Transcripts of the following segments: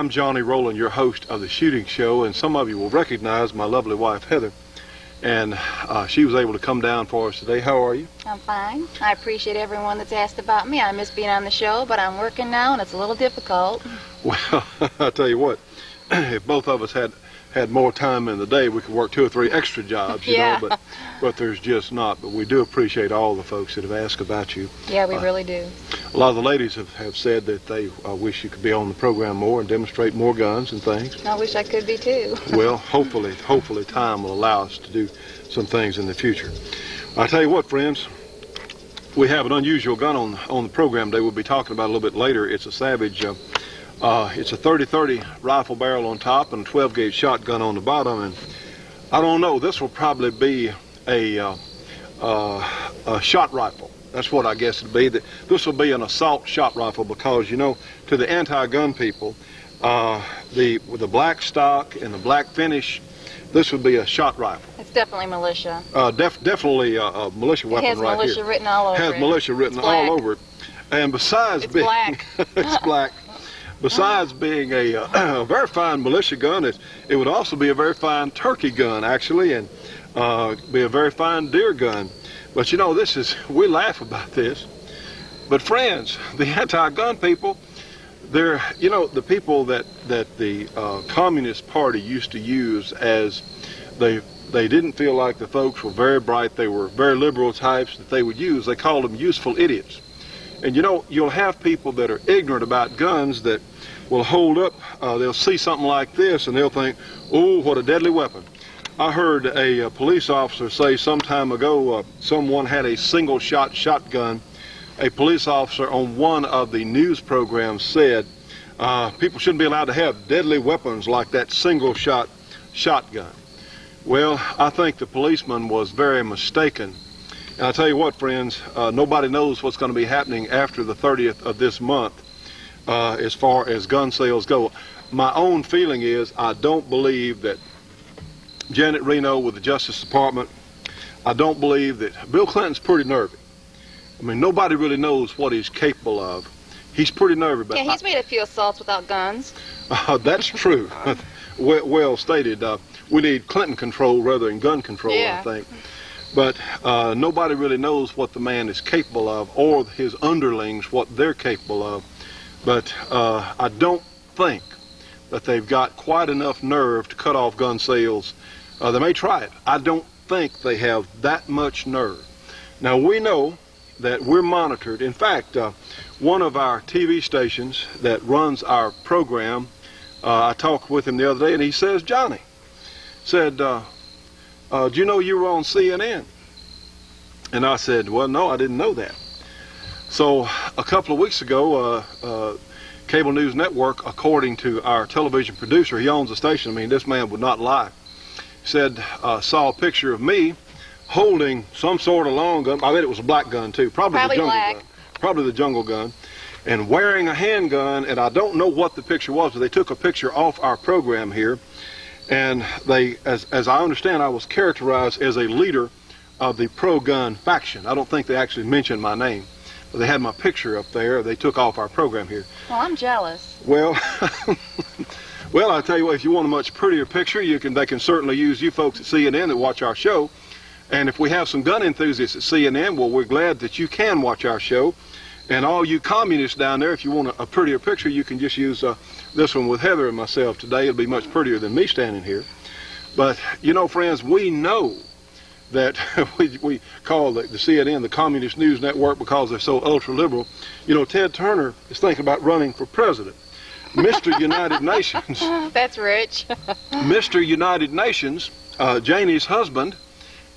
I'm Johnny Rowland, your host of the Shooting Show, and some of you will recognize my lovely wife, Heather. And she was able to come down for us today. How are you? I'm fine. I appreciate everyone that's asked about me. I miss being on the show, but I'm working now, and it's a little difficult. Well, I'll tell you what, if both of us had more time in the day, we could work 2 or 3 extra jobs, you Yeah. know, but there's just not. But we do appreciate all the folks that have asked about you. Yeah, we really do. A lot of the ladies have said that they wish you could be on the program more and demonstrate more guns and things. I wish I could be too. Well, hopefully time will allow us to do some things in the future. I tell you what, friends, we have an unusual gun on the program today. We'll be talking about it a little bit later. It's a Savage. It's a 30-30 rifle barrel on top and a 12-gauge shotgun on the bottom. And I don't know. This will probably be a shot rifle. That's what I guess it'd be. This will be an assault shot rifle because, you know, to the anti-gun people, with the black stock and the black finish, this would be a shot rifle. It's definitely militia. Definitely a militia weapon right here. It has militia written all over it. Has militia written all over it. And besides it's being black. it's black. Besides being a very fine militia gun, it would also be a very fine turkey gun, actually, and be a very fine deer gun. But you know, we laugh about this. But friends, the anti-gun people, they're, you know, the people that the Communist Party used to use as they didn't feel like the folks were very bright, they were very liberal types that they would use. They called them useful idiots. And you know, you'll have people that are ignorant about guns that will hold up, they'll see something like this and they'll think, oh, what a deadly weapon. I heard a police officer say some time ago someone had a single shot shotgun. A police officer on one of the news programs said people shouldn't be allowed to have deadly weapons like that single shot shotgun. Well, I think the policeman was very mistaken. And I tell you what, friends, nobody knows what's going to be happening after the 30th of this month as far as gun sales go. My own feeling is I don't believe that Janet Reno with the Justice Department, I don't believe that Bill Clinton's pretty nervy. I mean, nobody really knows what he's capable of. He's pretty nervy. But yeah, he's made a few assaults without guns. That's true. Well stated. We need Clinton control rather than gun control, yeah. I think. But nobody really knows what the man is capable of or his underlings what they're capable of. But I don't think that they've got quite enough nerve to cut off gun sales. They may try it. I don't think they have that much nerve. Now, we know that we're monitored. In fact, one of our TV stations that runs our program, I talked with him the other day, and he says, Johnny, said, do you know you were on CNN? And I said, well, no, I didn't know that. So a couple of weeks ago, Cable News Network, according to our television producer, he owns the station, I mean, this man would not lie, said, saw a picture of me holding some sort of long gun. I bet it was a black gun too, probably the jungle black. gun, probably the jungle gun, and wearing a handgun. And I don't know what the picture was, but they took a picture off our program here, and they, as I understand, I was characterized as a leader of the pro-gun faction. I don't think they actually mentioned my name, but they had my picture up there. They took off our program here. Well, I'm jealous. Well. Well, I tell you what, if you want a much prettier picture, they can certainly use you folks at CNN that watch our show. And if we have some gun enthusiasts at CNN, well, we're glad that you can watch our show. And all you communists down there, if you want a prettier picture, you can just use this one with Heather and myself today. It'll be much prettier than me standing here. But, you know, friends, we know that we call the CNN the Communist News Network because they're so ultra-liberal. You know, Ted Turner is thinking about running for president. Mr. United Nations. That's rich. Mr. United Nations, Janie's husband,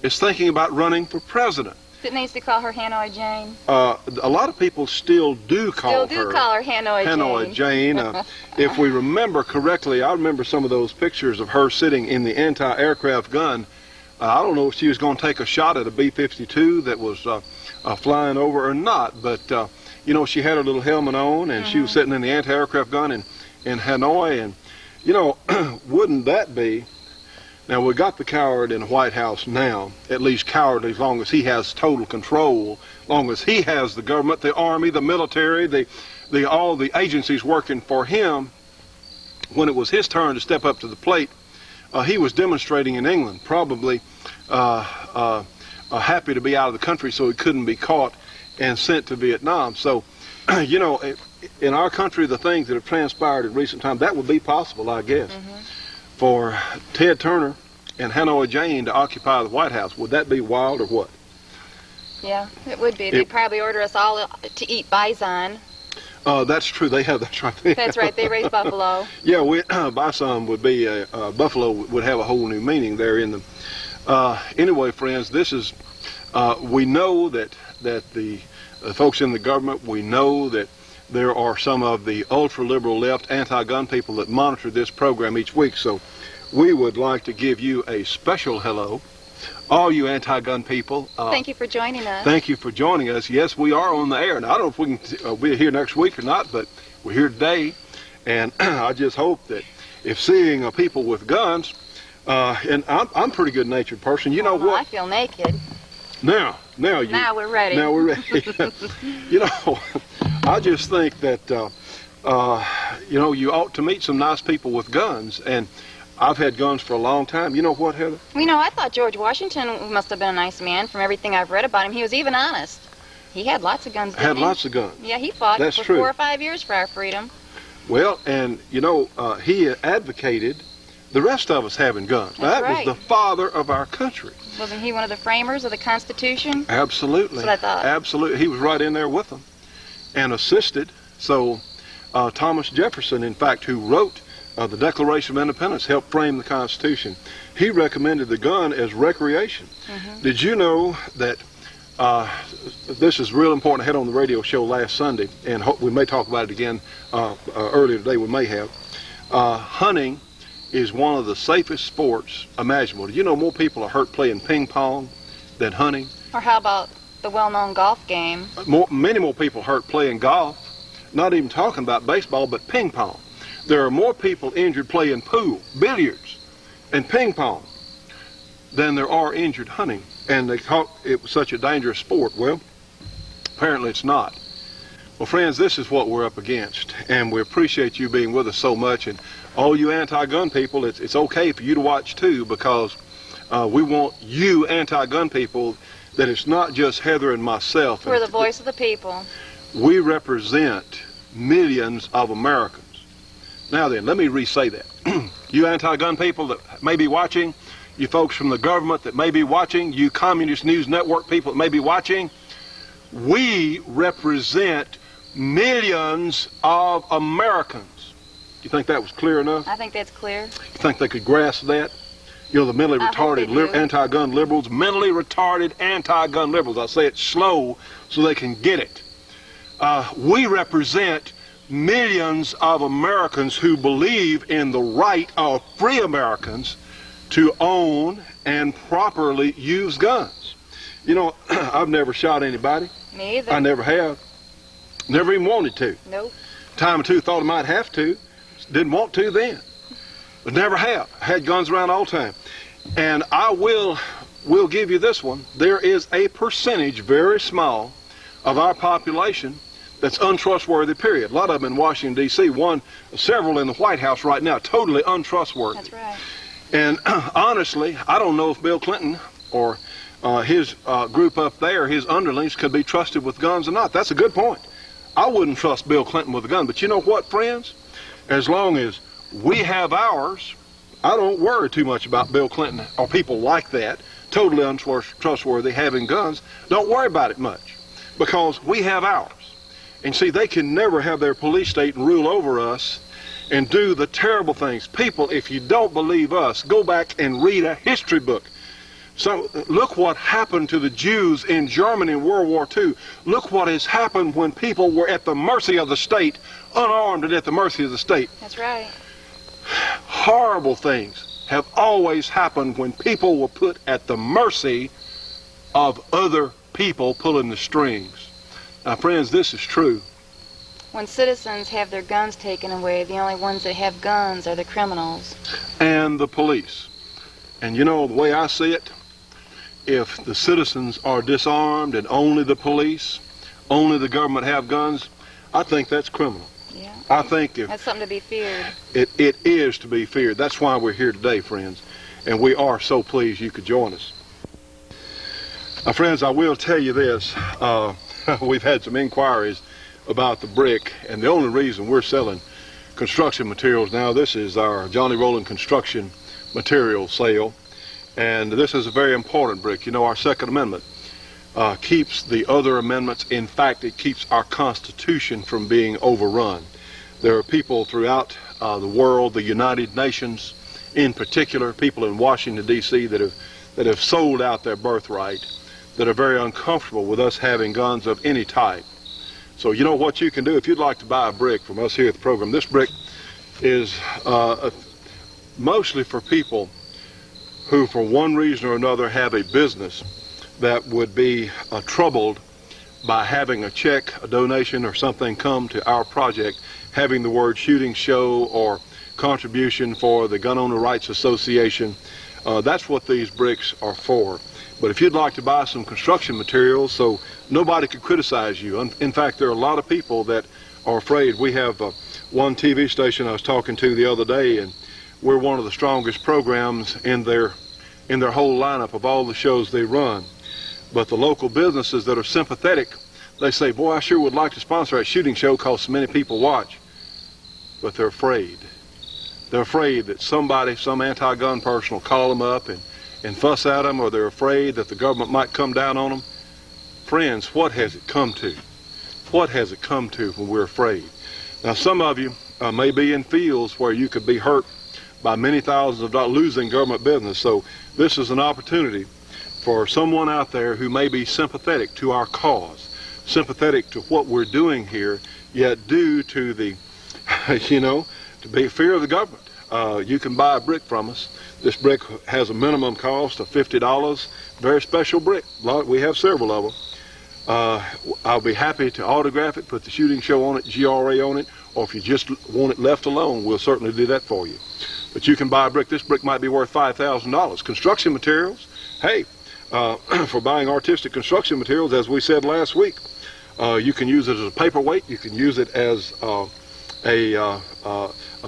is thinking about running for president. Didn't they used to call her Hanoi Jane? A lot of people still do call her Hanoi Jane. If we remember correctly, I remember some of those pictures of her sitting in the anti-aircraft gun. I don't know if she was going to take a shot at a B-52 that was flying over or not, but you know, she had her little helmet on, and she was sitting in the anti-aircraft gun in Hanoi, and, you know, wouldn't that be, now we got the coward in the White House now, at least cowardly as long as he has total control, as long as he has the government, the army, the military, all the agencies working for him, when it was his turn to step up to the plate, he was demonstrating in England, probably happy to be out of the country so he couldn't be caught and sent to Vietnam. So, you know, in our country, the things that have transpired in recent times, that would be possible, I guess, for Ted Turner and Hanoi Jane to occupy the White House. Would that be wild or what? Yeah, it would be. They'd probably order us all to eat bison. That's true. They have. That's right. That's right. They raise buffalo. Yeah, bison would be buffalo would have a whole new meaning there in them. Anyway, friends, this is. We know that the folks in the government. We know that there are some of the ultra-liberal left anti-gun people that monitor this program each week. So, we would like to give you a special hello. All you anti-gun people. Thank you for joining us. Thank you for joining us. Yes, we are on the air. Now, I don't know if we can be here next week or not, but we're here today. And I just hope that if seeing people with guns, and I'm a pretty good-natured person. You know what? I feel naked. Now we're ready. Now we're ready. You know, I just think that, you know, you ought to meet some nice people with guns. And I've had guns for a long time. You know what, Heather? You know, I thought George Washington must have been a nice man from everything I've read about him. He was even honest. He had lots of guns, didn't he? Had lots of guns. Yeah, he fought That's for true. 4 or 5 years for our freedom. Well, and, you know, he advocated the rest of us having guns. Now, That's that right. was the father of our country. Wasn't he one of the framers of the Constitution? Absolutely. That's what I thought. Absolutely. He was right in there with them and assisted. So Thomas Jefferson, in fact, who wrote the Declaration of Independence, helped frame the Constitution. He recommended the gun as recreation. Did you know that this is real important? I had on the radio show last Sunday, and we may talk about it again earlier today. We may have. Hunting is one of the safest sports imaginable. Do you know more people are hurt playing ping pong than hunting? Or how about the well-known golf game? Many more people hurt playing golf. Not even talking about baseball, but ping pong. There are more people injured playing pool, billiards, and ping pong than there are injured hunting. And they thought it was such a dangerous sport. Well, apparently it's not. Well, friends, this is what we're up against, and we appreciate you being with us so much. And all you anti-gun people, it's okay for you to watch too, because we want you anti-gun people, that it's not just Heather and myself. We're the voice of the people. We represent millions of Americans. Now then, let me re-say that. You anti-gun people that may be watching, you folks from the government that may be watching, you Communist News Network people that may be watching, we represent millions of Americans. You think that was clear enough? I think that's clear. You think they could grasp that? You know, the mentally retarded anti-gun liberals, mentally retarded anti-gun liberals. I say it slow so they can get it. We represent millions of Americans who believe in the right of free Americans to own and properly use guns. You know, I've never shot anybody. Me either. I never have. Never even wanted to. Nope. Time or two thought I might have to. Didn't want to then. But never have. Had guns around all the time. And I will give you this one. There is a percentage, very small, of our population that's untrustworthy, period. A lot of them in Washington, D.C., several in the White House right now, totally untrustworthy. That's right. And honestly, I don't know if Bill Clinton or his group up there, his underlings, could be trusted with guns or not. That's a good point. I wouldn't trust Bill Clinton with a gun. But you know what, friends? As long as we have ours, I don't worry too much about Bill Clinton or people like that, totally untrustworthy, having guns. Don't worry about it much, because we have ours. And see, they can never have their police state and rule over us and do the terrible things. People, if you don't believe us, go back and read a history book. So look what happened to the Jews in Germany in World War II. Look what has happened when people were at the mercy of the state, unarmed and at the mercy of the state. That's right. Horrible things have always happened when people were put at the mercy of other people pulling the strings. Now, friends, this is true. When citizens have their guns taken away, the only ones that have guns are the criminals. And the police. And you know, the way I see it, if the citizens are disarmed and only the police, only the government have guns, I think that's criminal. Yeah. I think if That's something to be feared. it is to be feared. That's why we're here today, friends. And we are so pleased you could join us. Friends, I will tell you this. We've had some inquiries about the brick, and the only reason we're selling construction materials now, this is our Johnny Rowland construction material sale, and this is a very important brick. You know, our Second Amendment keeps the other amendments. In fact, it keeps our Constitution from being overrun. There are people throughout the world, the United Nations in particular, people in Washington, D.C. that have sold out their birthright, that are very uncomfortable with us having guns of any type. So you know what you can do if you'd like to buy a brick from us here at the program. This brick is mostly for people who for one reason or another have a business that would be troubled by having a check, a donation or something come to our project having the word shooting show or contribution for the Gun Owner Rights Association. That's what these bricks are for. But if you'd like to buy some construction materials so nobody could criticize you, in fact, there are a lot of people that are afraid. We have one TV station I was talking to the other day, and we're one of the strongest programs in their whole lineup of all the shows they run. But the local businesses that are sympathetic, they say, boy, I sure would like to sponsor that shooting show because so many people watch. But they're afraid. They're afraid that somebody, some anti-gun person will call them up and fuss at them, or they're afraid that the government might come down on them. Friends, what has it come to? What has it come to when we're afraid? Now, some of you may be in fields where you could be hurt by many thousands of dollars losing government business. So this is an opportunity for someone out there who may be sympathetic to our cause, sympathetic to what we're doing here, yet due to the, to be fear of the government. You can buy a brick from us. This brick has a minimum cost of $50. Very special brick. We have several of them. I'll be happy to autograph it, put the shooting show on it, GRA on it, or if you just want it left alone, we'll certainly do that for you. But you can buy a brick. This brick might be worth $5,000. Construction materials, hey, for buying artistic construction materials, as we said last week, you can use it as a paperweight. You can use it as a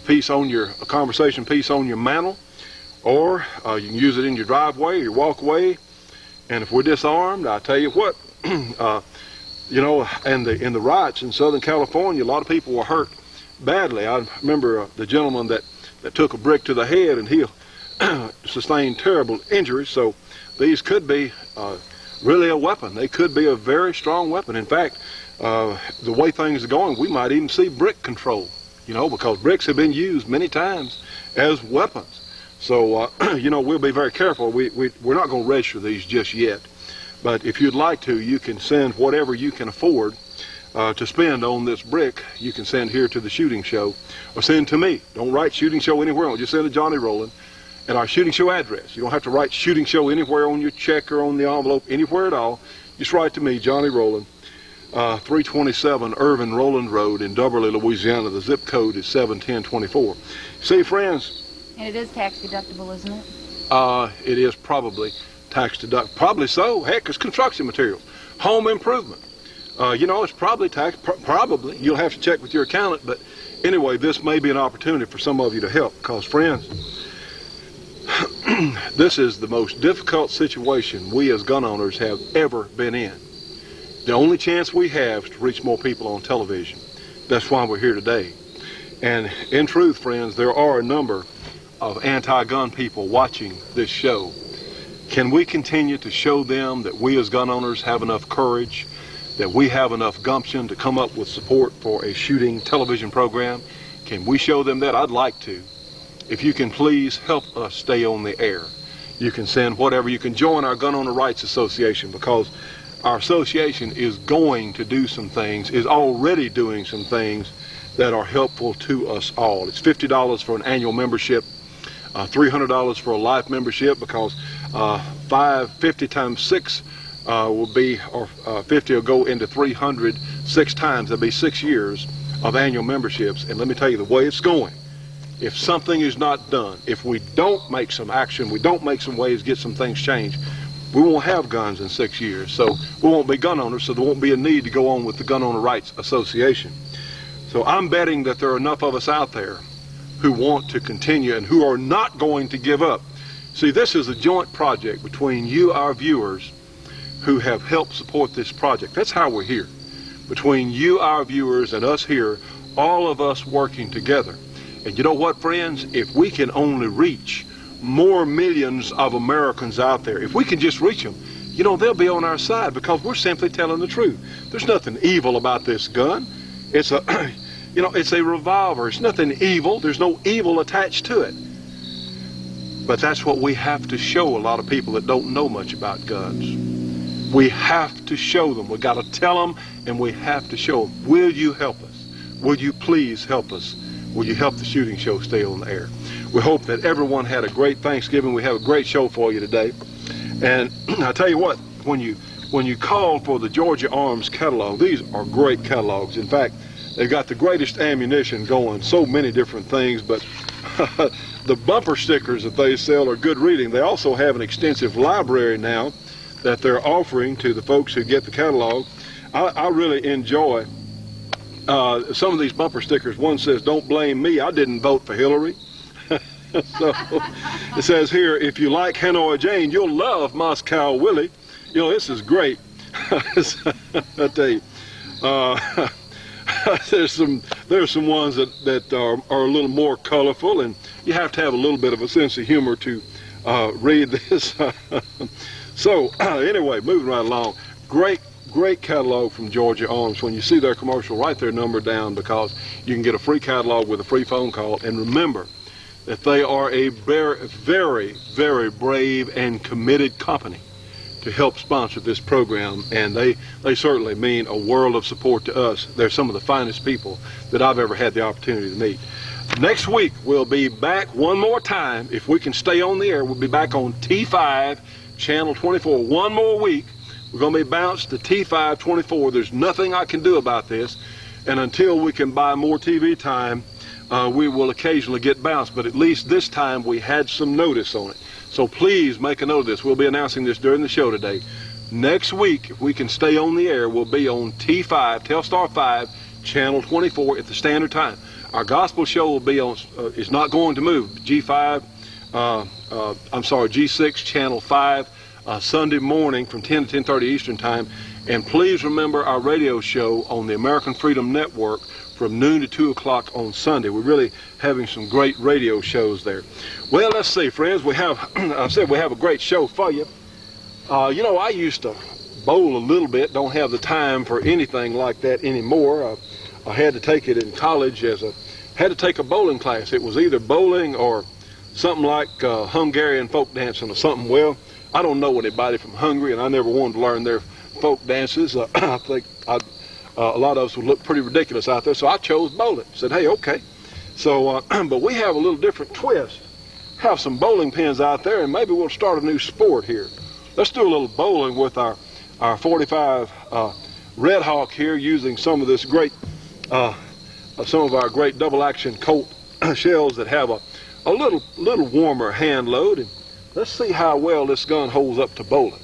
piece on a conversation piece on your mantle, or you can use it in your driveway, your walkway. And if we're disarmed, I tell you what, in the riots in Southern California, a lot of people were hurt badly. I remember the gentleman that took a brick to the head, and he sustained terrible injuries. So these could be really a weapon. They could be a very strong weapon. In fact, the way things are going, we might even see brick control, because bricks have been used many times as weapons. So, we'll be very careful. We're not going to register these just yet. But if you'd like to, you can send whatever you can afford to spend on this brick. You can send here to the shooting show, or send to me. Don't write shooting show anywhere. Just send to Johnny Rowland and our shooting show address. You don't have to write shooting show anywhere on your check or on the envelope, anywhere at all. Just write to me, Johnny Rowland, 327 Irvin Rowland Road in Dubberly, Louisiana. The zip code is 71024. See, friends. And it is tax deductible, isn't it? It is probably tax deductible. Probably so. Heck, it's construction materials. Home improvement. It's probably tax. Probably. You'll have to check with your accountant. But anyway, this may be an opportunity for some of you to help. Because, friends, this is the most difficult situation we as gun owners have ever been in. The only chance we have is to reach more people on television. That's why we're here today. And in truth, friends, there are a number of anti-gun people watching this show. Can we continue to show them that we as gun owners have enough courage, that we have enough gumption to come up with support for a shooting television program? Can we show them that? I'd like to. If you can please help us stay on the air. You can send whatever. You can join our Gun Owner Rights Association, because our association is going to do some things, is already doing some things that are helpful to us all. It's $50 for an annual membership, $300 for a life membership, because 50 times 6 will be, or 50 will go into 300 6 times. That'll be 6 years of annual memberships. And let me tell you, the way it's going, if something is not done, if we don't make some action, we don't make some waves, get some things changed, we won't have guns in 6 years. So we won't be gun owners, so there won't be a need to go on with the Gun Owner Rights Association. So I'm betting that there are enough of us out there who want to continue and who are not going to give up. See, this is a joint project between you, our viewers, who have helped support this project. That's how we're here. Between you, our viewers, and us here, all of us working together. And you know what, friends? If we can only reach more millions of Americans out there, if we can just reach them, you know, they'll be on our side because we're simply telling the truth. There's nothing evil about this gun. It's a, you know, it's a revolver. It's nothing evil. There's no evil attached to it. But that's what we have to show a lot of people that don't know much about guns. We have to show them. We've got to tell them, and we have to show them. Will you help us? Will you please help us? Will you help the shooting show stay on the air? We hope that everyone had a great Thanksgiving. We have a great show for you today. And I tell you what, when you call for the Georgia Arms catalog, these are great catalogs. In fact, they've got the greatest ammunition going, so many different things, but the bumper stickers that they sell are good reading. They also have an extensive library now that they're offering to the folks who get the catalog. I really enjoy some of these bumper stickers. One says, "Don't blame me, I didn't vote for Hillary." So it says here, "If you like Hanoi Jane, you'll love Moscow Willie." You know, this is great. I tell you, there's some ones that are a little more colorful, and you have to have a little bit of a sense of humor to read this. So anyway, moving right along, great catalog from Georgia Arms. When you see their commercial, write their number down because you can get a free catalog with a free phone call. And remember that they are a very, very, very brave and committed company to help sponsor this program, and they certainly mean a world of support to us. They're some of the finest people that I've ever had the opportunity to meet. Next week we'll be back one more time. If we can stay on the air, we'll be back on T5 channel 24 one more week. We're going to be bounced to T5 24. There's nothing I can do about this, and until we can buy more TV time, we will occasionally get bounced, but at least this time we had some notice on it. So please make a note of this. We'll be announcing this during the show today. Next week, if we can stay on the air, we'll be on T5, Telstar 5, channel 24 at the standard time. Our gospel show will be on, is not going to move, G6, channel 5, Sunday morning from 10 to 10:30 Eastern time. And please remember our radio show on the American Freedom Network from noon to 2 o'clock on Sunday. We're really having some great radio shows there. Well, let's see, friends. We have, I said we have a great show for you. You know, I used to bowl a little bit. Don't have the time for anything like that anymore. I had to take it in college had to take a bowling class. It was either bowling or something like Hungarian folk dancing or something. Well, I don't know anybody from Hungary, and I never wanted to learn their folk dances. I think a lot of us would look pretty ridiculous out there, so I chose bowling. Said, hey, okay. So, but we have a little different twist. Have some bowling pins out there, and maybe we'll start a new sport here. Let's do a little bowling with our 45 Red Hawk here, using some of this great, some of our great double action Colt shells that have a little warmer hand load. And let's see how well this gun holds up to bowling.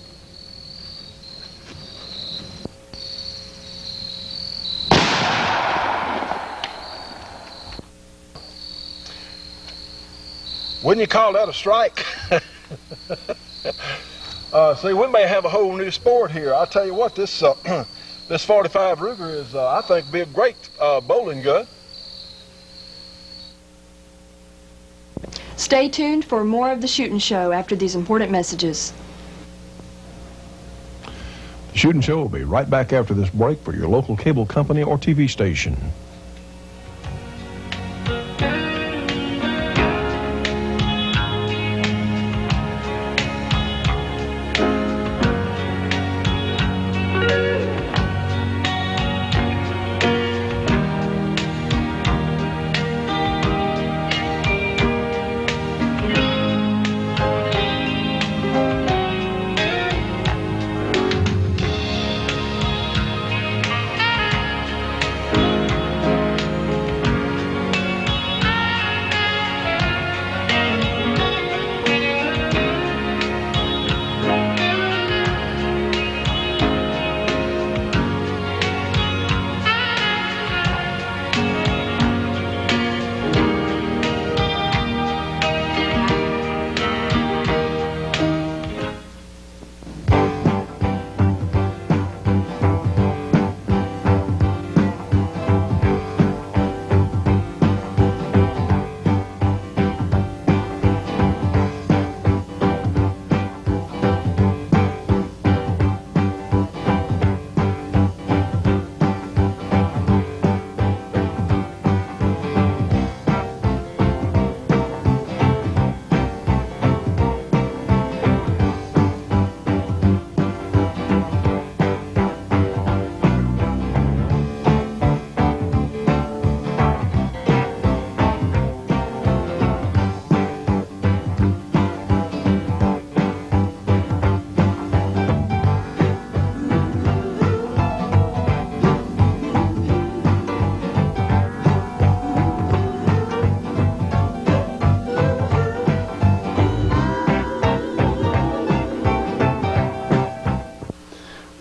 Wouldn't you call that a strike? See, we may have a whole new sport here. I'll tell you what, this this 45 Ruger is, I think, be a great bowling gun. Stay tuned for more of the Shootin' Show after these important messages. The Shootin' Show will be right back after this break for your local cable company or TV station.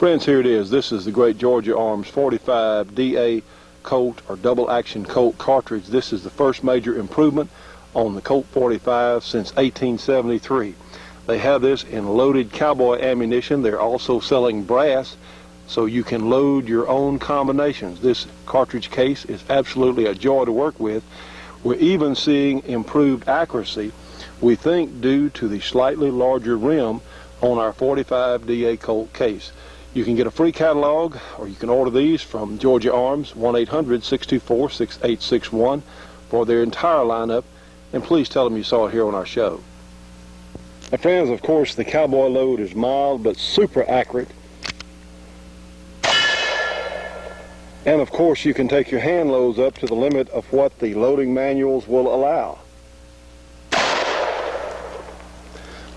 Friends, here it is. This is the great Georgia Arms 45 DA Colt or double action Colt cartridge. This is the first major improvement on the Colt 45 since 1873. They have this in loaded cowboy ammunition. They're also selling brass, so you can load your own combinations. This cartridge case is absolutely a joy to work with. We're even seeing improved accuracy, we think due to the slightly larger rim on our 45 DA Colt case. You can get a free catalog, or you can order these from Georgia Arms, 1-800-624-6861 for their entire lineup, and please tell them you saw it here on our show. Now friends, of course, the cowboy load is mild but super accurate. And of course, you can take your hand loads up to the limit of what the loading manuals will allow.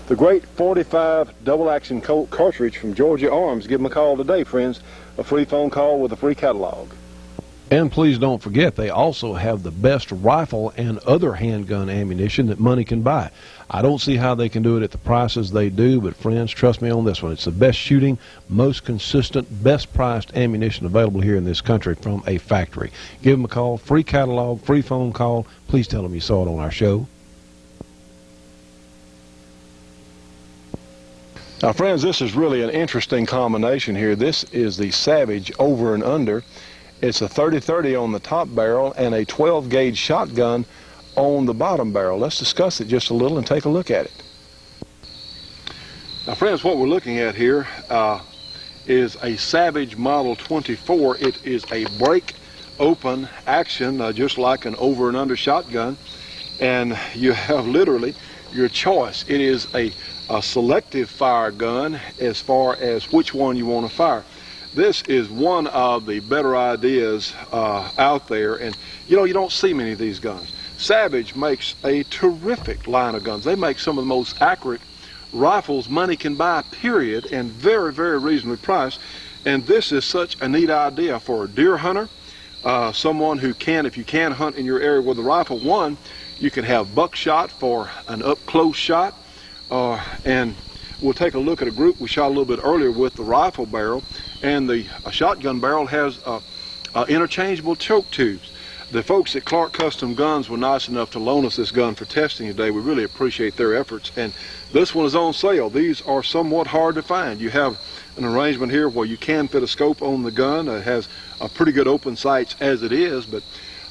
The great 45 double action Colt cartridge from Georgia Arms. Give them a call today, friends. A free phone call with a free catalog. And please don't forget, they also have the best rifle and other handgun ammunition that money can buy. I don't see how they can do it at the prices they do, but friends, trust me on this one. It's the best shooting, most consistent, best priced ammunition available here in this country from a factory. Give them a call, free catalog, free phone call. Please tell them you saw it on our show. Now friends, this is really an interesting combination here. This is the Savage over and under. It's a 30-30 on the top barrel and a 12 gauge shotgun on the bottom barrel. Let's discuss it just a little and take a look at it. Now friends, what we're looking at here is a Savage Model 24. It is a break open action, just like an over and under shotgun, and you have literally your choice. It is a selective fire gun as far as which one you want to fire. This is one of the better ideas out there, and you know, you don't see many of these guns. Savage makes a terrific line of guns. They make some of the most accurate rifles money can buy, period, and very, very reasonably priced. And this is such a neat idea for a deer hunter, someone who can, if you can hunt in your area with a rifle. One, you can have buckshot for an up-close shot. And we'll take a look at a group we shot a little bit earlier with the rifle barrel, and the shotgun barrel has interchangeable choke tubes. The folks at Clark Custom Guns were nice enough to loan us this gun for testing today. We really appreciate their efforts, and this one is on sale. These are somewhat hard to find. You have an arrangement here where you can fit a scope on the gun. It has a pretty good open sights as it is, but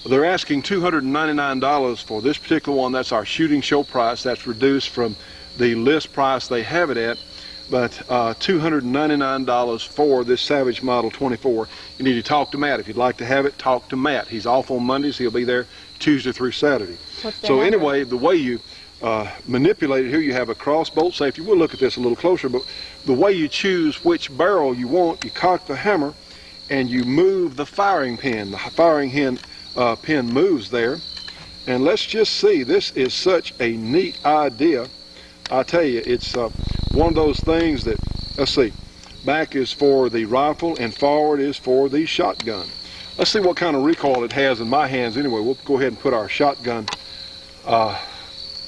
they're asking $299 for this particular one. That's our shooting show price. That's reduced from the list price they have it at, but $299 for this Savage Model 24. You need to talk to Matt. If you'd like to have it, talk to Matt. He's off on Mondays. He'll be there Tuesday through Saturday. So anyway, the way you manipulate it here, you have a crossbolt safety. We'll look at this a little closer, but the way you choose which barrel you want, you cock the hammer and you move the firing pin. The firing pin moves there. And let's just see, this is such a neat idea. I tell you, it's one of those things that, let's see, back is for the rifle and forward is for the shotgun. Let's see what kind of recoil it has in my hands anyway. We'll go ahead and put our shotgun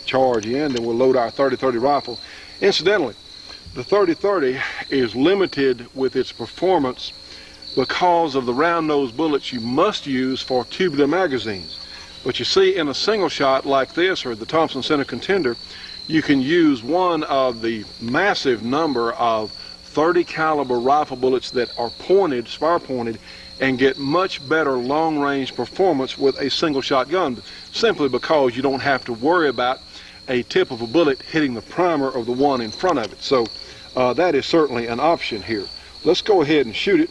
charge in, then we'll load our 30-30 rifle. Incidentally, the 30-30 is limited with its performance because of the round nose bullets you must use for tubular magazines. But you see, in a single shot like this or the Thompson Center Contender, you can use one of the massive number of 30 caliber rifle bullets that are pointed, spar pointed, and get much better long range performance with a single shot gun, simply because you don't have to worry about a tip of a bullet hitting the primer of the one in front of it. So that is certainly an option here. Let's go ahead and shoot it.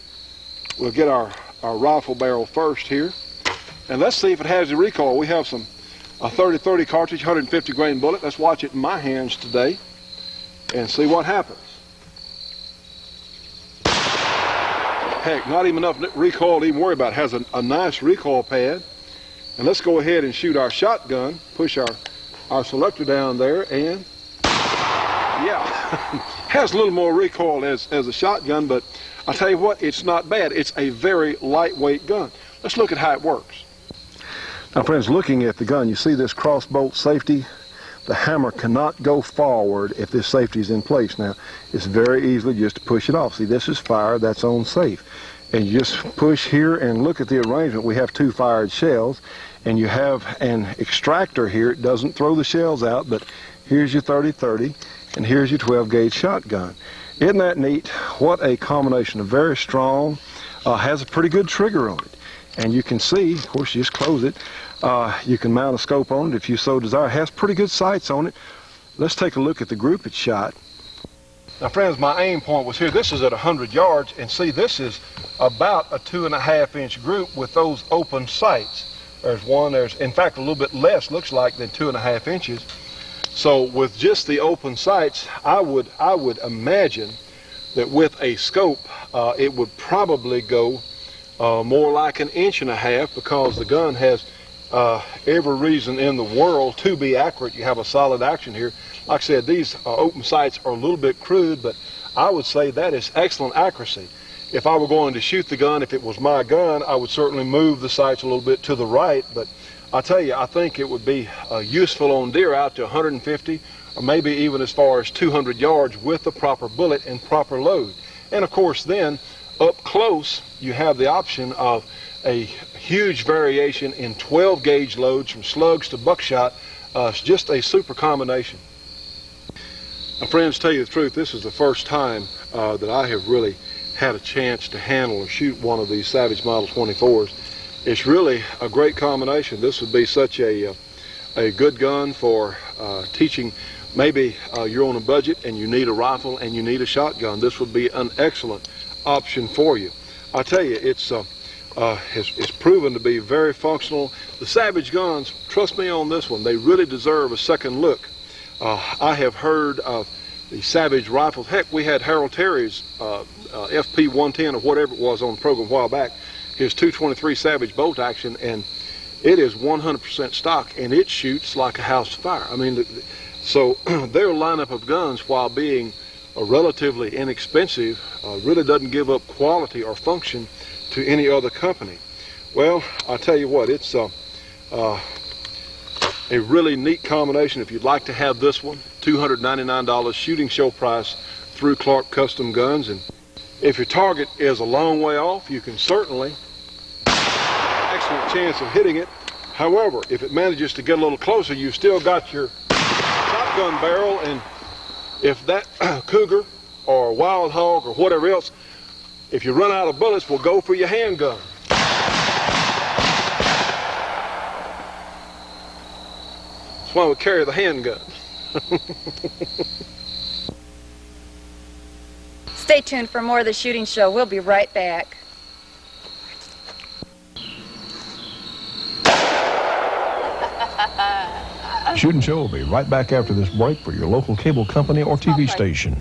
We'll get our rifle barrel first here, and let's see if it has the recoil. We have a 30-30 cartridge, 150 grain bullet. Let's watch it in my hands today and see what happens. Heck, not even enough recoil to even worry about. It has a nice recoil pad. And let's go ahead and shoot our shotgun. Push our selector down there, and yeah, has a little more recoil as a shotgun, but I'll tell you what, it's not bad. It's a very lightweight gun. Let's look at how it works. Now friends, looking at the gun, you see this crossbolt safety. the hammer cannot go forward if this safety is in place. Now, it's very easily just to push it off. See, this is fire, that's on safe. And you just push here and look at the arrangement. We have 2 fired shells, and you have an extractor here. It doesn't throw the shells out, but here's your 30-30, and here's your 12-gauge shotgun. Isn't that neat? What a combination. Very strong, has a pretty good trigger on it. And you can see, of course, you just close it. You can mount a scope on it if you so desire. It has pretty good sights on it. Let's take a look at the group it's shot. Now, friends, my aim point was here. This is at 100 yards, and see, this is about a 2.5-inch group with those open sights. There's one, in fact, a little bit less, looks like, than 2.5 inches. So with just the open sights, I would imagine that with a scope, it would probably go more like 1.5 inches, because the gun has every reason in the world to be accurate. You have a solid action here. Like I said, these open sights are a little bit crude, but I would say that is excellent accuracy. If I were going to shoot the gun, if it was my gun, I would certainly move the sights a little bit to the right, but I tell you, I think it would be useful on deer out to 150 or maybe even as far as 200 yards with the proper bullet and proper load. And of course then, up close, you have the option of a huge variation in 12-gauge loads from slugs to buckshot. It's just a super combination. Now, friends, tell you the truth, this is the first time that I have really had a chance to handle or shoot one of these Savage Model 24s. It's really a great combination. This would be such a good gun for teaching. Maybe you're on a budget and you need a rifle and you need a shotgun. This would be an excellent option for you. I tell you, it's proven to be very functional. The Savage guns, trust me on this one, they really deserve a second look. I have heard of the Savage rifles. Heck, we had Harold Terry's FP 110 or whatever it was on the program a while back, his 223 Savage bolt action, and it is 100% stock, and it shoots like a house fire. I mean, so their lineup of guns, while being relatively inexpensive, really doesn't give up quality or function to any other company. Well, I tell you what, it's a really neat combination. If you'd like to have this one, $299 shooting show price through Clark Custom Guns. And if your target is a long way off, you can certainly excellent chance of hitting it. However, if it manages to get a little closer, you've still got your shotgun barrel, and if that cougar or wild hog or whatever else, if you run out of bullets, will go for your handgun. That's why we carry the handgun. Stay tuned for more of the shooting show. We'll be right back. Shootin' Show will be right back after this break for your local cable company or TV station.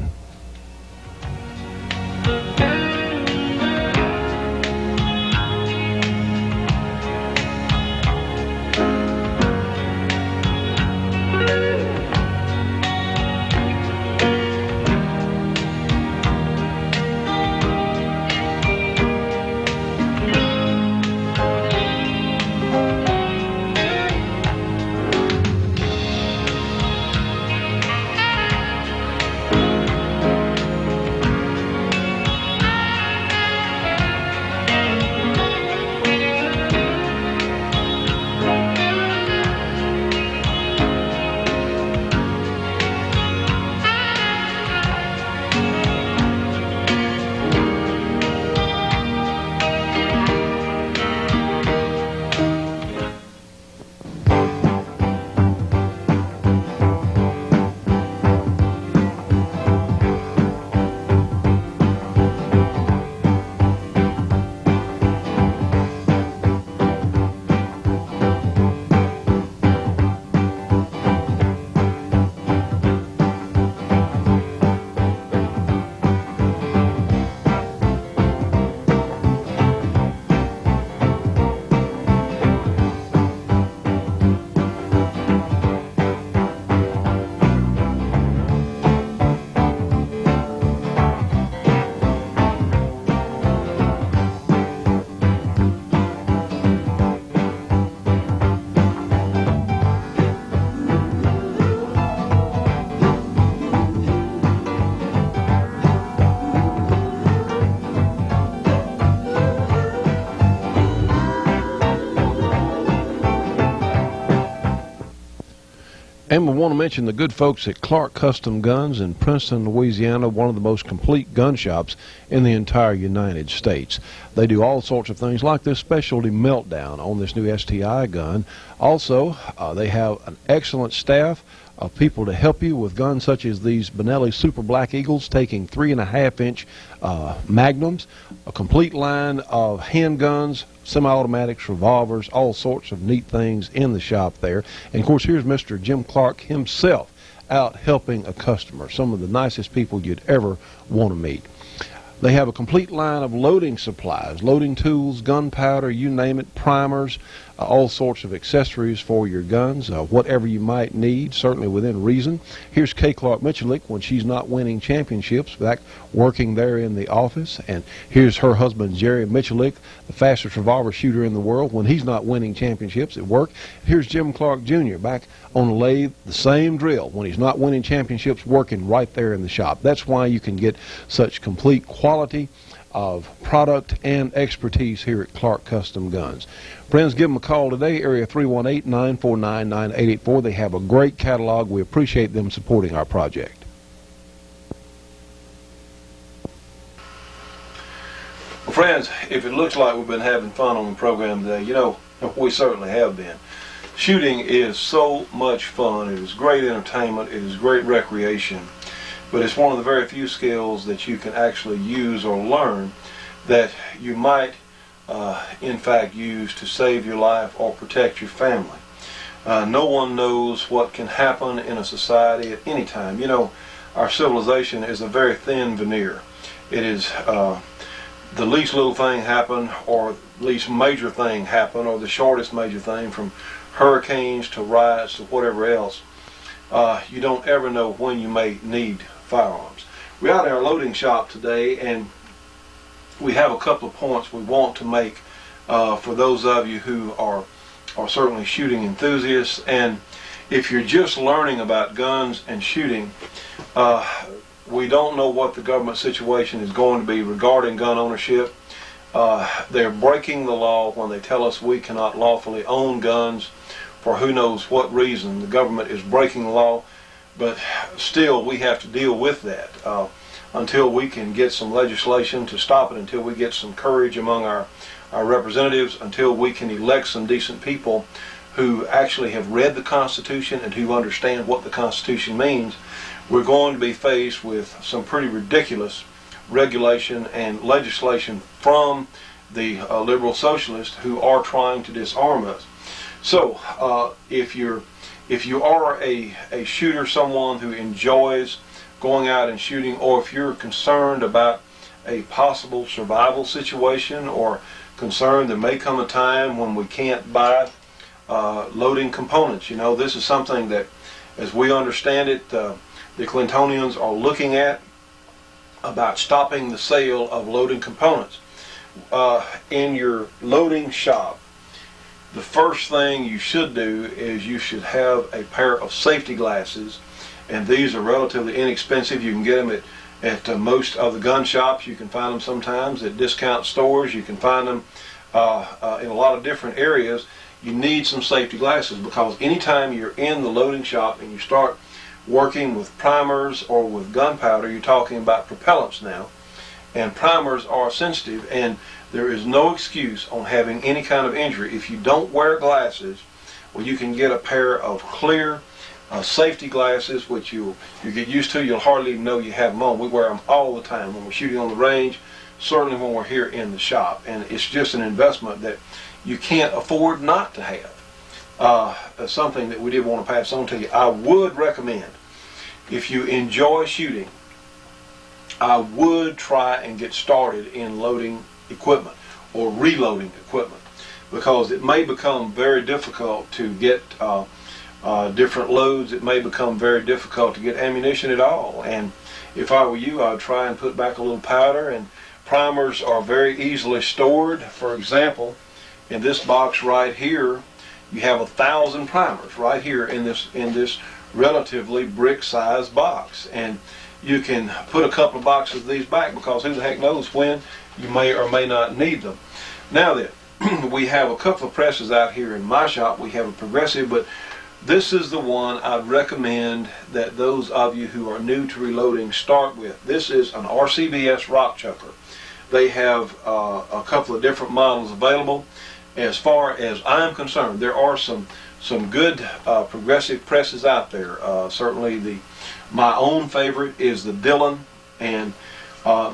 And we want to mention the good folks at Clark Custom Guns in Princeton, Louisiana, one of the most complete gun shops in the entire United States. They do all sorts of things like this specialty meltdown on this new STI gun. Also, they have an excellent staff of people to help you with guns such as these Benelli Super Black Eagles, taking 3.5-inch magnums, a complete line of handguns, semi-automatics, revolvers, all sorts of neat things in the shop there. And of course, here's Mr. Jim Clark himself out helping a customer, some of the nicest people you'd ever want to meet. They have a complete line of loading supplies, loading tools, gunpowder, you name it, primers, all sorts of accessories for your guns, whatever you might need, certainly within reason. Here's Kay Clark Michelik when she's not winning championships, back working there in the office. And here's her husband, Jerry Michelik, the fastest revolver shooter in the world, when he's not winning championships at work. Here's Jim Clark Jr. back on the lathe, the same drill, when he's not winning championships, working right there in the shop. That's why you can get such complete quality of product and expertise here at Clark Custom Guns. Friends, give them a call today, area 318-949-9884. They have a great catalog. We appreciate them supporting our project. Well, friends, if it looks like we've been having fun on the program today, you know, we certainly have been. Shooting is so much fun. It is great entertainment. It is great recreation. But it's one of the very few skills that you can actually use or learn that you might, in fact, use to save your life or protect your family. No one knows what can happen in a society at any time. You know, our civilization is a very thin veneer. It is the least little thing happen, or least major thing happen, or the shortest major thing, from hurricanes to riots to whatever else. You don't ever know when you may need firearms. We're out in our loading shop today, and we have a couple of points we want to make for those of you who are certainly shooting enthusiasts. And if you're just learning about guns and shooting, we don't know what the government situation is going to be regarding gun ownership. They're breaking the law when they tell us we cannot lawfully own guns for who knows what reason. The government is breaking the law, but still we have to deal with that until we can get some legislation to stop it, until we get some courage among our representatives, until we can elect some decent people who actually have read the Constitution and who understand what the Constitution means. We're going to be faced with some pretty ridiculous regulation and legislation from the liberal socialists who are trying to disarm us. So if you are a shooter, someone who enjoys going out and shooting, or if you're concerned about a possible survival situation, or concerned there may come a time when we can't buy loading components, you know, this is something that, as we understand it, the Clintonians are looking at, about stopping the sale of loading components. In your loading shop, the first thing you should do is you should have a pair of safety glasses, and these are relatively inexpensive. You can get them at most of the gun shops. You can find them sometimes at discount stores. You can find them in a lot of different areas. You need some safety glasses, because anytime you're in the loading shop and you start working with primers or with gunpowder, you're talking about propellants now, and primers are sensitive, and there is no excuse on having any kind of injury. If you don't wear glasses, well, you can get a pair of clear safety glasses, which you get used to. You'll hardly even know you have them on. We wear them all the time when we're shooting on the range, certainly when we're here in the shop, and it's just an investment that you can't afford not to have. Something that we did want to pass on to you. I would recommend, if you enjoy shooting, I would try and get started in loading equipment or reloading equipment, because it may become very difficult to get different loads. It may become very difficult to get ammunition at all, and if I were you, I would try and put back a little powder. And primers are very easily stored. For example, in this box right here, you have 1,000 primers right here in this relatively brick-sized box, and you can put a couple of boxes of these back, because who the heck knows when you may or may not need them. Now then, we have a couple of presses out here in my shop. We have a progressive, but This is the one I'd recommend that those of you who are new to reloading start with. This is an RCBS rock chucker. They have a couple of different models available. As far as I'm concerned, there are some good progressive presses out there. Certainly my own favorite is the Dillon, and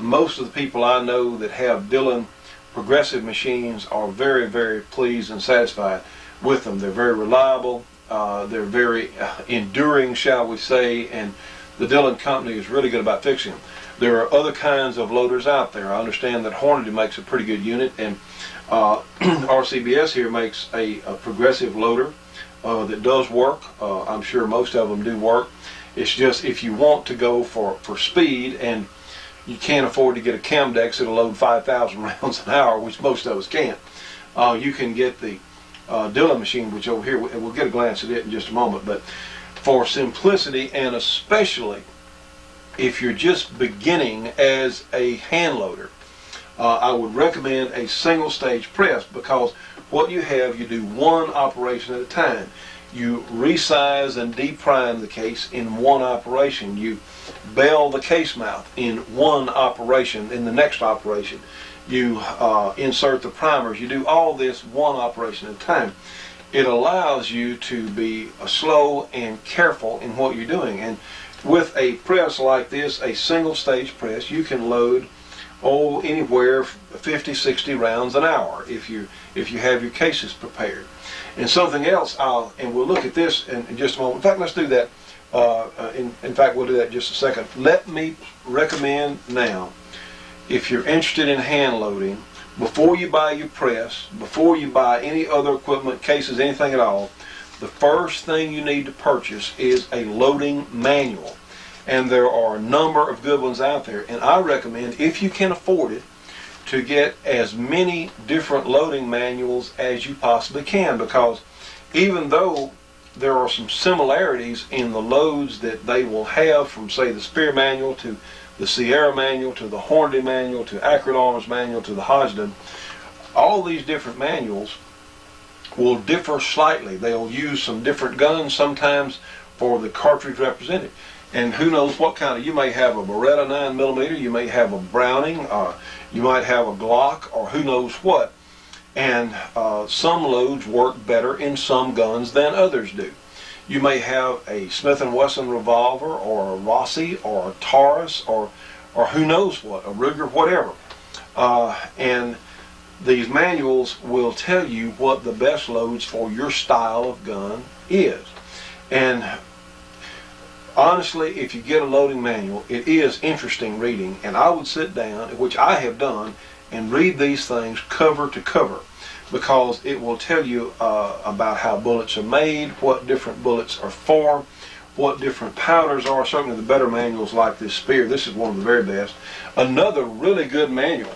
most of the people I know that have Dillon progressive machines are very, very pleased and satisfied with them. They're very reliable. They're very enduring, shall we say, and the Dillon company is really good about fixing them. There are other kinds of loaders out there. I understand that Hornady makes a pretty good unit, and RCBS here makes a progressive loader that does work. I'm sure most of them do work. It's just if you want to go for speed and you can't afford to get a Camdex that'll load 5,000 rounds an hour, which most of us can't, you can get the Dillon machine, which over here, we'll get a glance at it in just a moment. But for simplicity, and especially if you're just beginning as a hand loader, I would recommend a single stage press, because what you have, you do one operation at a time. You resize and deprime the case in one operation. You bell the case mouth in one operation. In the next operation, you insert the primers. You do all this one operation at a time. It allows you to be slow and careful in what you're doing. And with a press like this, a single stage press, you can load anywhere 50, 60 rounds an hour if you have your cases prepared. And something else, and we'll look at this in just a moment. In fact, let's do that. In fact, we'll do that in just a second. Let me recommend now, if you're interested in hand loading, before you buy your press, before you buy any other equipment, cases, anything at all, the first thing you need to purchase is a loading manual. And there are a number of good ones out there. And I recommend, if you can afford it, to get as many different loading manuals as you possibly can, because even though there are some similarities in the loads that they will have, from say the Spear manual to the Sierra manual to the Hornady manual to Accurate Arms manual to the Hodgdon, all these different manuals will differ slightly. They'll use some different guns sometimes for the cartridge represented. And who knows what kind of, you may have a Beretta 9mm, you may have a Browning, you might have a Glock, or who knows what. And some loads work better in some guns than others do. You may have a Smith & Wesson revolver, or a Rossi, or a Taurus, or who knows what, a Ruger, whatever. And these manuals will tell you what the best loads for your style of gun is. And honestly, if you get a loading manual, it is interesting reading, and I would sit down, which I have done, and read these things cover to cover, because it will tell you about how bullets are made, what different bullets are for, what different powders are. Certainly the better manuals like this Spear, this is one of the very best. Another really good manual,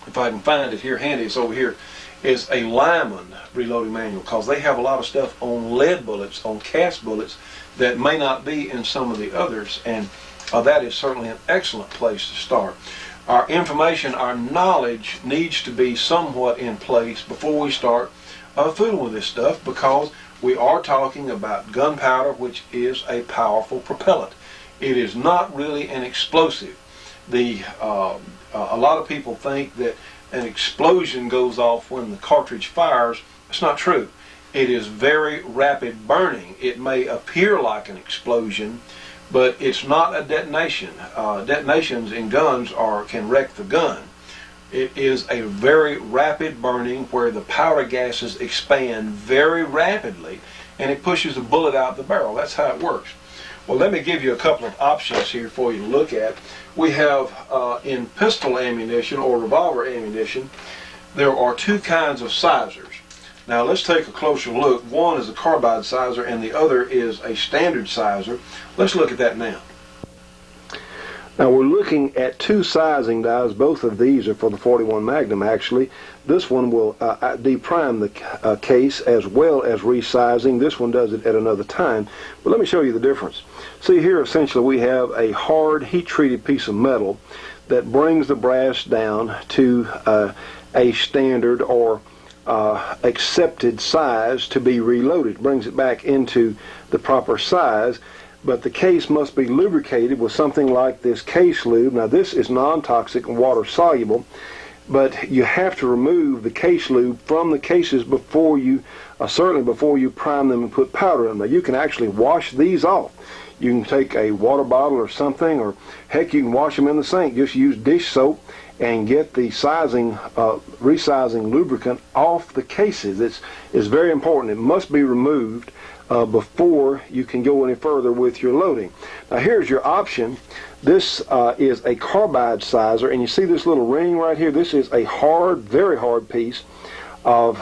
if I can find it here handy, it's over here, is a Lyman reloading manual, because they have a lot of stuff on lead bullets, on cast bullets, that may not be in some of the others, and that is certainly an excellent place to start. Our information, our knowledge needs to be somewhat in place before we start fooling with this stuff, because we are talking about gunpowder, which is a powerful propellant. It is not really an explosive. A lot of people think that an explosion goes off when the cartridge fires. It's not true. It is very rapid burning. It may appear like an explosion, but it's not a detonation. Detonations in guns can wreck the gun. It is a very rapid burning where the powder gases expand very rapidly, and it pushes the bullet out the barrel. That's how it works. Well, let me give you a couple of options here for you to look at. We have in pistol ammunition or revolver ammunition, there are two kinds of sizers. Now let's take a closer look. One is a carbide sizer and the other is a standard sizer. Let's look at that now. Now we're looking at two sizing dies. Both of these are for the 41 Magnum actually. This one will deprime the case as well as resizing. This one does it at another time. But let me show you the difference. See here, essentially we have a hard heat-treated piece of metal that brings the brass down to a standard or accepted size to be reloaded. It brings it back into the proper size, but the case must be lubricated with something like this case lube. Now this is non-toxic and water soluble, but you have to remove the case lube from the cases before you, certainly before you prime them and put powder in them. Now you can actually wash these off. You can take a water bottle or something, or heck, you can wash them in the sink. Just use dish soap and get the resizing lubricant off the cases. It's very important. It must be removed before you can go any further with your loading. Now here's your option. This is a carbide sizer, and you see this little ring right here? This is a hard, very hard piece of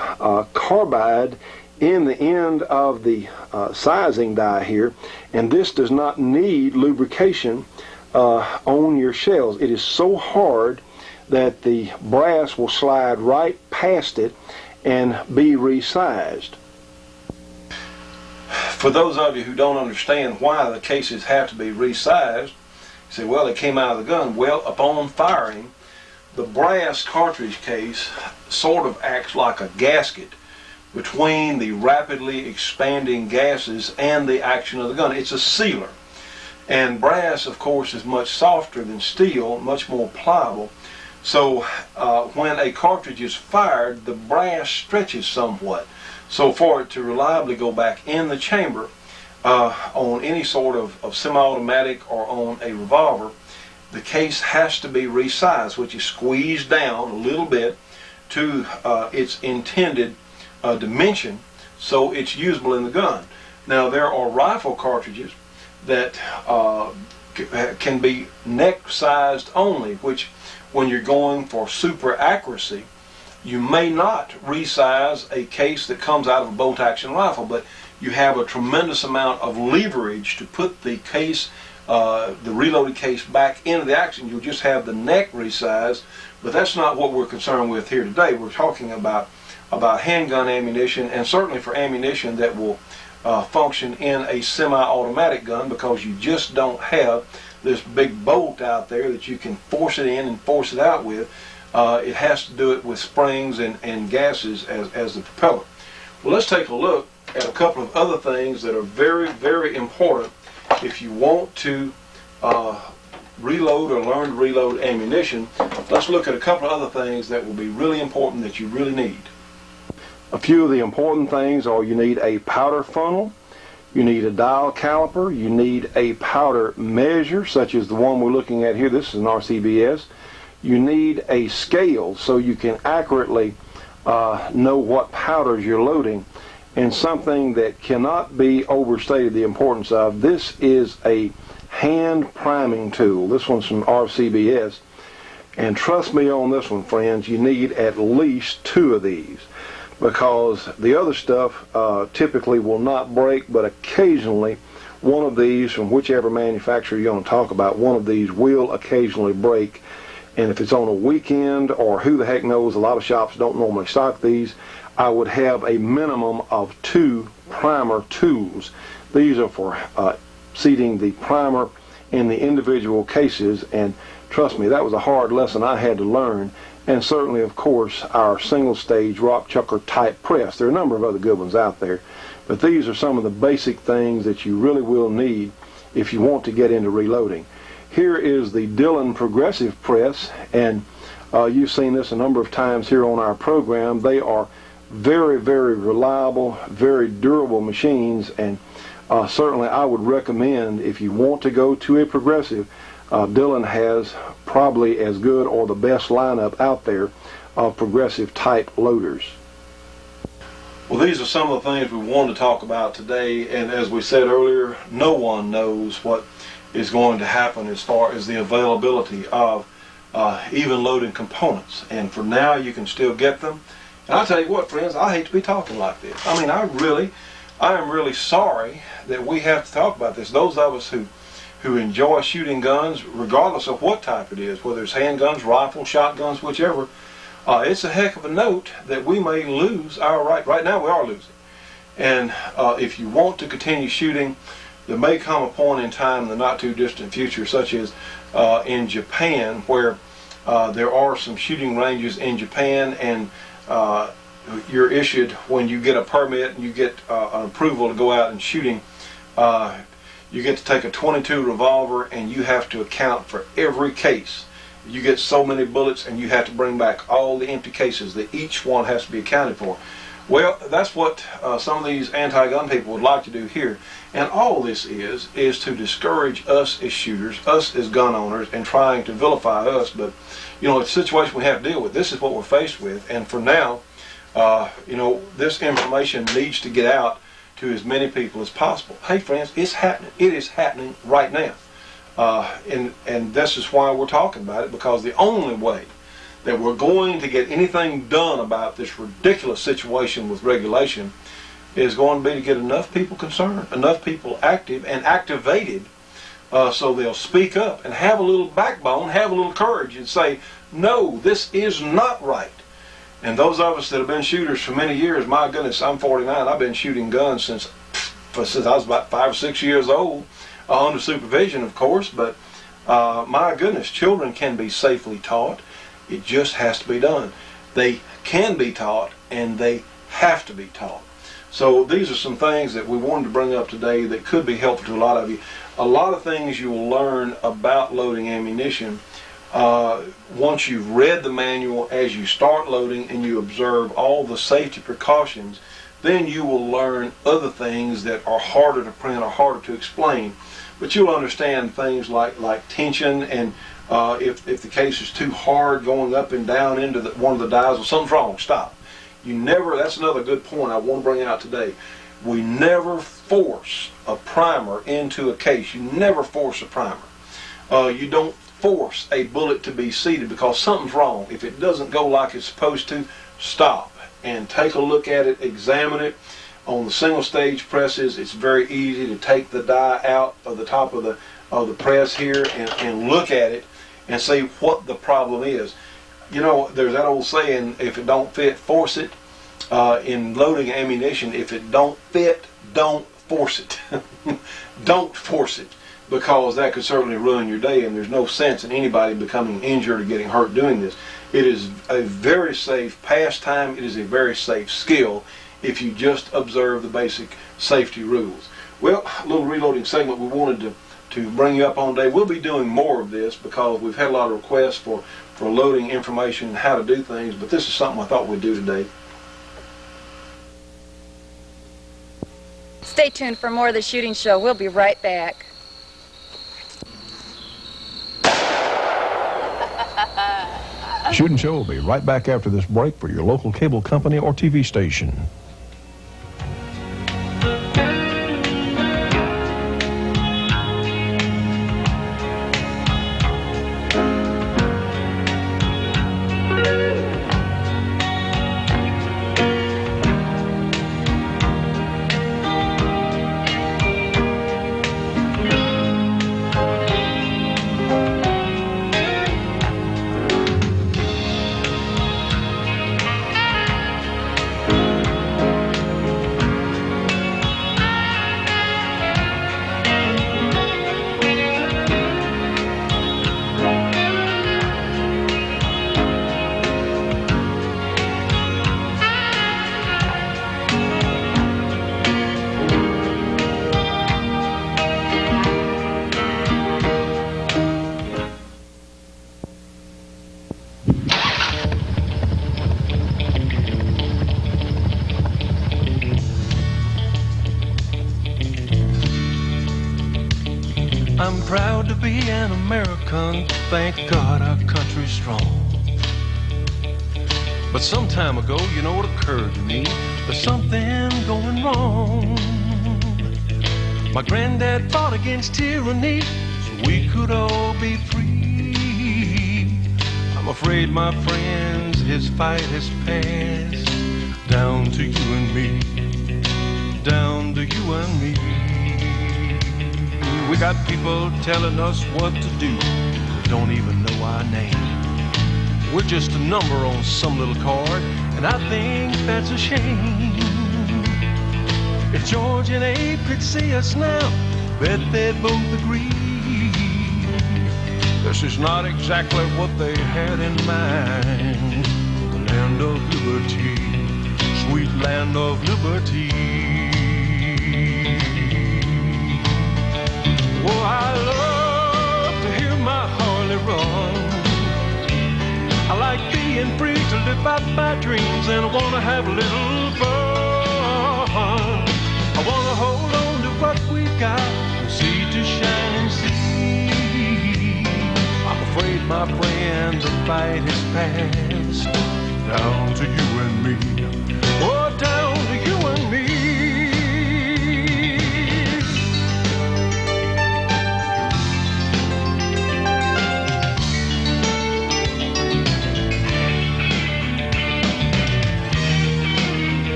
carbide in the end of the sizing die here, and this does not need lubrication on your shells. It is so hard that the brass will slide right past it and be resized. For those of you who don't understand why the cases have to be resized, you say, well, it came out of the gun. Well, upon firing, the brass cartridge case sort of acts like a gasket between the rapidly expanding gases and the action of the gun. It's a sealer. And brass, of course, is much softer than steel, much more pliable. So when a cartridge is fired, the brass stretches somewhat. So for it to reliably go back in the chamber on any sort of semi-automatic or on a revolver, the case has to be resized, which is squeezed down a little bit to its intended dimension so it's usable in the gun. Now there are rifle cartridges that can be neck sized only, which when you're going for super accuracy, you may not resize a case that comes out of a bolt action rifle, but you have a tremendous amount of leverage to put the case, the reloaded case back into the action. You'll just have the neck resized, but that's not what we're concerned with here today. We're talking about handgun ammunition, and certainly for ammunition that will function in a semi-automatic gun, because you just don't have this big bolt out there that you can force it in and force it out with. It has to do it with springs and gases as the propeller. Well, let's take a look at a couple of other things that are very, very important if you want to reload or learn to reload ammunition. Let's look at a couple of other things that will be really important that you really need. A few of the important things are you need a powder funnel, you need a dial caliper, you need a powder measure such as the one we're looking at here. This is an RCBS. You need a scale so you can accurately know what powders you're loading, and something that cannot be overstated the importance of. This is a hand priming tool. This one's from RCBS, and trust me on this one, friends, you need at least 2 of these, because the other stuff typically will not break, but occasionally one of these from whichever manufacturer you're going to talk about, one of these will occasionally break. And if it's on a weekend, or who the heck knows, a lot of shops don't normally stock these, I would have a minimum of 2 primer tools. These are for seating the primer in the individual cases, and trust me, that was a hard lesson I had to learn. And certainly, of course, our single stage rock chucker type press. There are a number of other good ones out there, but these are some of the basic things that you really will need if you want to get into reloading. Here is the Dillon Progressive Press, and you've seen this a number of times here on our program. They are very, very reliable, very durable machines, and certainly I would recommend, if you want to go to a Progressive, Dillon has probably as good or the best lineup out there of Progressive type loaders. Well, these are some of the things we wanted to talk about today, and as we said earlier, no one knows what is going to happen as far as the availability of even loading components. And for now, you can still get them. And I'll tell you what, friends, I hate to be talking like this. I mean, I am really sorry that we have to talk about this. Those of us who enjoy shooting guns, regardless of what type it is, whether it's handguns, rifles, shotguns, whichever, it's a heck of a note that we may lose our right. Right now, we are losing. And if you want to continue shooting, there may come a point in time in the not too distant future, such as in Japan, where there are some shooting ranges in Japan, and you're issued when you get a permit and you get an approval to go out and shooting. You get to take a .22 revolver and you have to account for every case. You get so many bullets and you have to bring back all the empty cases, that each one has to be accounted for. Well, that's what some of these anti-gun people would like to do here. And all this is to discourage us as shooters, us as gun owners, and trying to vilify us. But, you know, it's a situation we have to deal with. This is what we're faced with. And for now, you know, this information needs to get out to as many people as possible. Hey, friends, it's happening. It is happening right now. And this is why we're talking about it, because the only way that we're going to get anything done about this ridiculous situation with regulation is going to be to get enough people concerned, enough people active and activated, so they'll speak up and have a little backbone, have a little courage, and say, no, this is not right. And those of us that have been shooters for many years, my goodness, I'm 49, I've been shooting guns since I was about 5 or 6 years old, under supervision, of course, but my goodness, children can be safely taught. It just has to be done. They can be taught, and they have to be taught. So these are some things that we wanted to bring up today that could be helpful to a lot of you. A lot of things you will learn about loading ammunition once you've read the manual as you start loading and you observe all the safety precautions. Then you will learn other things that are harder to print or harder to explain. But you'll understand things like tension, and if the case is too hard going up and down into one of the dies, or something's wrong, stop. You never, that's another good point I want to bring out today. We never force a primer into a case. You never force a primer. You don't force a bullet to be seated because something's wrong. If it doesn't go like it's supposed to, stop and take a look at it, examine it. On the single stage presses, it's very easy to take the die out of the top of the press here and look at it and see what the problem is. You know, there's that old saying, if it don't fit, force it. In loading ammunition, if it don't fit, don't force it. Don't force it, because that could certainly ruin your day, and there's no sense in anybody becoming injured or getting hurt doing this. It is a very safe pastime. It is a very safe skill if you just observe the basic safety rules. Well, a little reloading segment we wanted to bring you up on today. We'll be doing more of this because we've had a lot of requests for loading information and how to do things, but this is something I thought we'd do today. Stay tuned for more of the shooting show. We'll be right back. Shootin' Show will be right back after this break for your local cable company or TV station. I'm proud to be an American, thank God our country's strong. But some time ago, you know, it occurred to me, there's something going wrong. My granddad fought against tyranny so we could all be free. I'm afraid, my friends, his fight has passed down to you and me, down to you and me. We got people telling us what to do, don't even know our name. We're just a number on some little card, and I think that's a shame. If George and Abe could see us now, bet they'd both agree this is not exactly what they had in mind. The land of liberty, sweet land of liberty. Oh, I love to hear my Harley run. I like being free to live out my dreams, and I want to have a little fun. I want to hold on to what we've got, from sea to shining sea. I'm afraid, my friend, the fight is past. Down to you and me. Oh, down to you and me.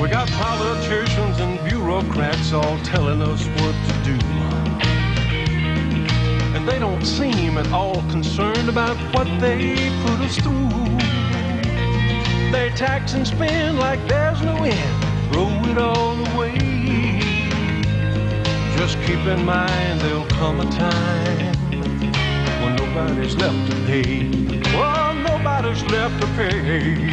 We got politicians and bureaucrats all telling us what to do. And they don't seem at all concerned about what they put us through. They tax and spend like there's no end, throw it all away. Just keep in mind there'll come a time when nobody's left to pay. Well, nobody's left to pay.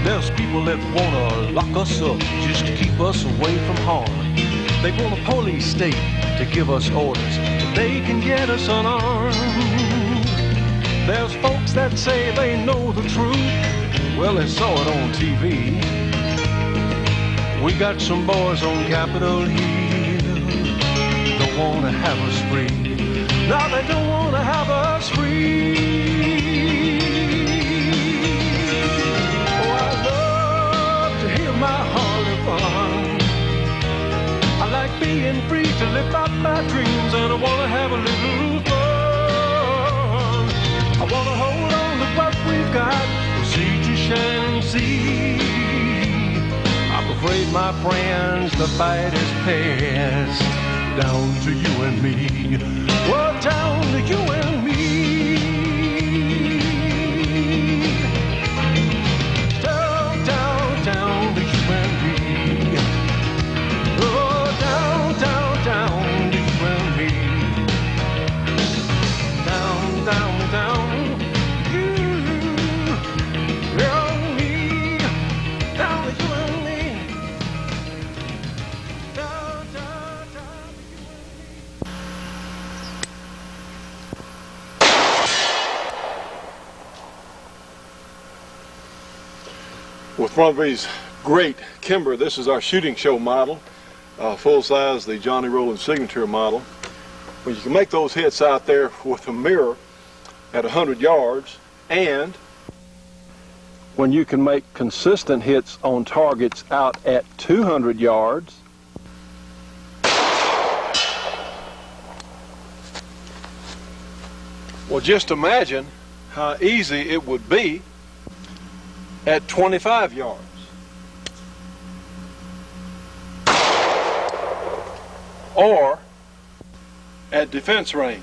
There's people that wanna lock us up just to keep us away from harm. They want a police state to give us orders, but they can get us unarmed. There's folks that say they know the truth. Well, they saw it on TV. We got some boys on Capitol Hill, don't wanna have us free. No, they don't wanna have us free. My Harley run. I like being free to live out my dreams, and I want to have a little fun. I want to hold on to what we've got, from sea to shining sea. I'm afraid, my friends, the fight is past. Down to you and me. Well, down to you and me. With one of these great Kimber, this is our shooting show model, full size, the Johnny Rowlands signature model. Well, you can make those hits out there with a mirror at 100 yards, and when you can make consistent hits on targets out at 200 yards, well, just imagine how easy it would be at 25 yards. Or at defense range.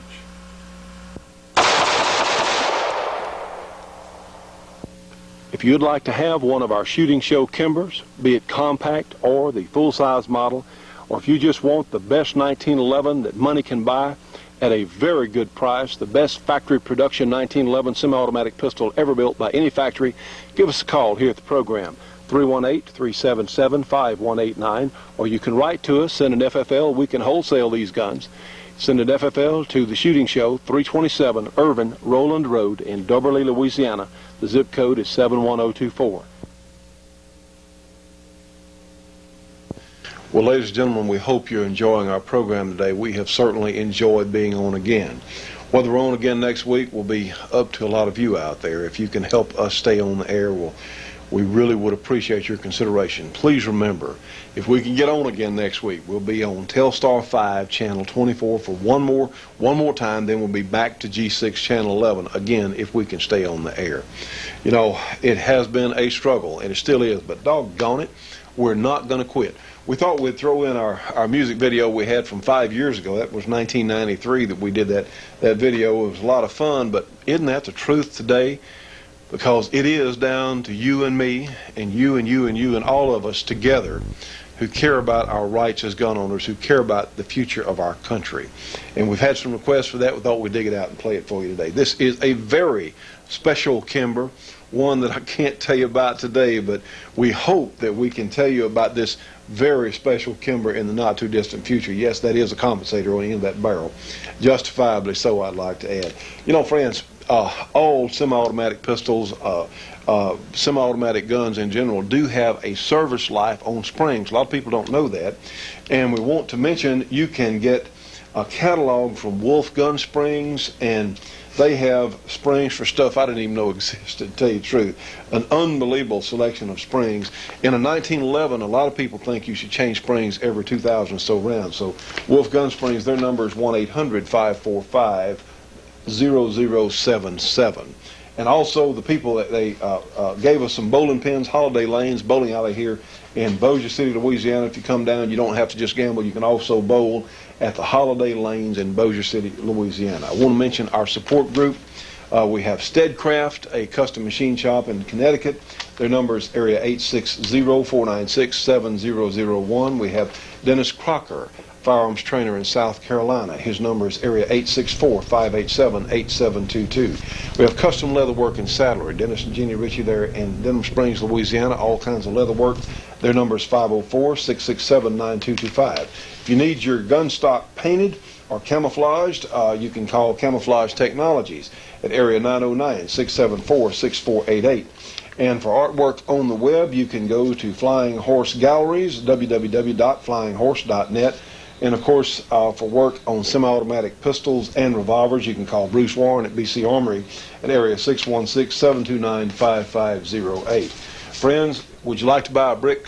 If you'd like to have one of our shooting show Kimbers, be it compact or the full-size model, or if you just want the best 1911 that money can buy at a very good price, the best factory production 1911 semi-automatic pistol ever built by any factory, give us a call here at the program, 318-377-5189, or you can write to us, send an FFL, we can wholesale these guns. Send an FFL to the Shooting Show, 327 Irvin Rowland Road in Doberly, Louisiana. The zip code is 71024. Well, ladies and gentlemen, we hope you're enjoying our program today. We have certainly enjoyed being on again. Whether we're on again next week will be up to a lot of you out there. If you can help us stay on the air, we really would appreciate your consideration. Please remember, if we can get on again next week, we'll be on Telstar 5, Channel 24 for one more time, then we'll be back to G6, Channel 11, again, if we can stay on the air. You know, it has been a struggle, and it still is, but doggone it, we're not going to quit. We thought we'd throw in our music video we had from 5 years ago. That was 1993 that we did that video. It was a lot of fun, but isn't that the truth today? Because it is down to you and me and you and you and you and all of us together who care about our rights as gun owners, who care about the future of our country. And we've had some requests for that. We thought we'd dig it out and play it for you today. This is a very special Kimber, one that I can't tell you about today, but we hope that we can tell you about this very special Kimber in the not too distant future. Yes, that is a compensator on the end of that barrel. Justifiably so, I'd like to add. You know, friends, all semi-automatic pistols, semi-automatic guns in general do have a service life on springs. A lot of people don't know that. And we want to mention you can get a catalog from Wolf Gun Springs, and they have springs for stuff I didn't even know existed, to tell you the truth. An unbelievable selection of springs. In a 1911, a lot of people think you should change springs every 2,000 or so rounds. So Wolf Gun Springs, their number is 1-800-545-0077. And also the people that they gave us some bowling pins, Holiday Lanes bowling alley here in Bossier City, Louisiana. If you come down, you don't have to just gamble. You can also bowl at the Holiday Lanes in Bossier City, Louisiana. I want to mention our support group. We have Steadcraft, a custom machine shop in Connecticut. Their number is area 860-496-7001. We have Dennis Crocker, firearms trainer in South Carolina. His number is area 864-587-8722. We have custom leather work in Saddlery. Dennis and Jeannie Ritchie there in Denham Springs, Louisiana. All kinds of leather work. Their number is 504-667-9225. If you need your gun stock painted or camouflaged, you can call Camouflage Technologies at area 909-674-6488. And for artwork on the web, you can go to Flying Horse Galleries, www.flyinghorse.net. And of course, for work on semi-automatic pistols and revolvers, you can call Bruce Warren at BC Armory at area 616-729-5508. Friends, would you like to buy a brick?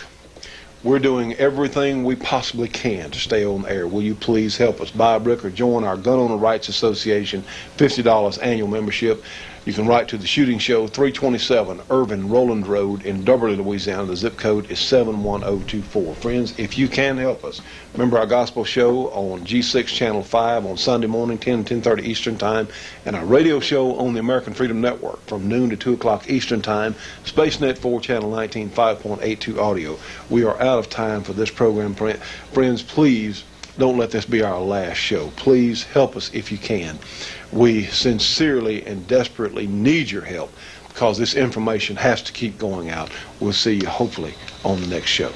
We're doing everything we possibly can to stay on the air. Will you please help us buy a brick or join our Gun Owner Rights Association, $50 annual membership. You can write to the Shooting Show, 327 Irvin Rowland Road in Duberly, Louisiana. The zip code is 71024. Friends, if you can help us, remember our gospel show on G6 Channel 5 on Sunday morning, 10 to 10:30 Eastern Time, and our radio show on the American Freedom Network from noon to 2 o'clock Eastern Time, SpaceNet 4 Channel 19, 5.82 audio. We are out of time for this program. Friends, please don't let this be our last show. Please help us if you can. We sincerely and desperately need your help because this information has to keep going out. We'll see you hopefully on the next show.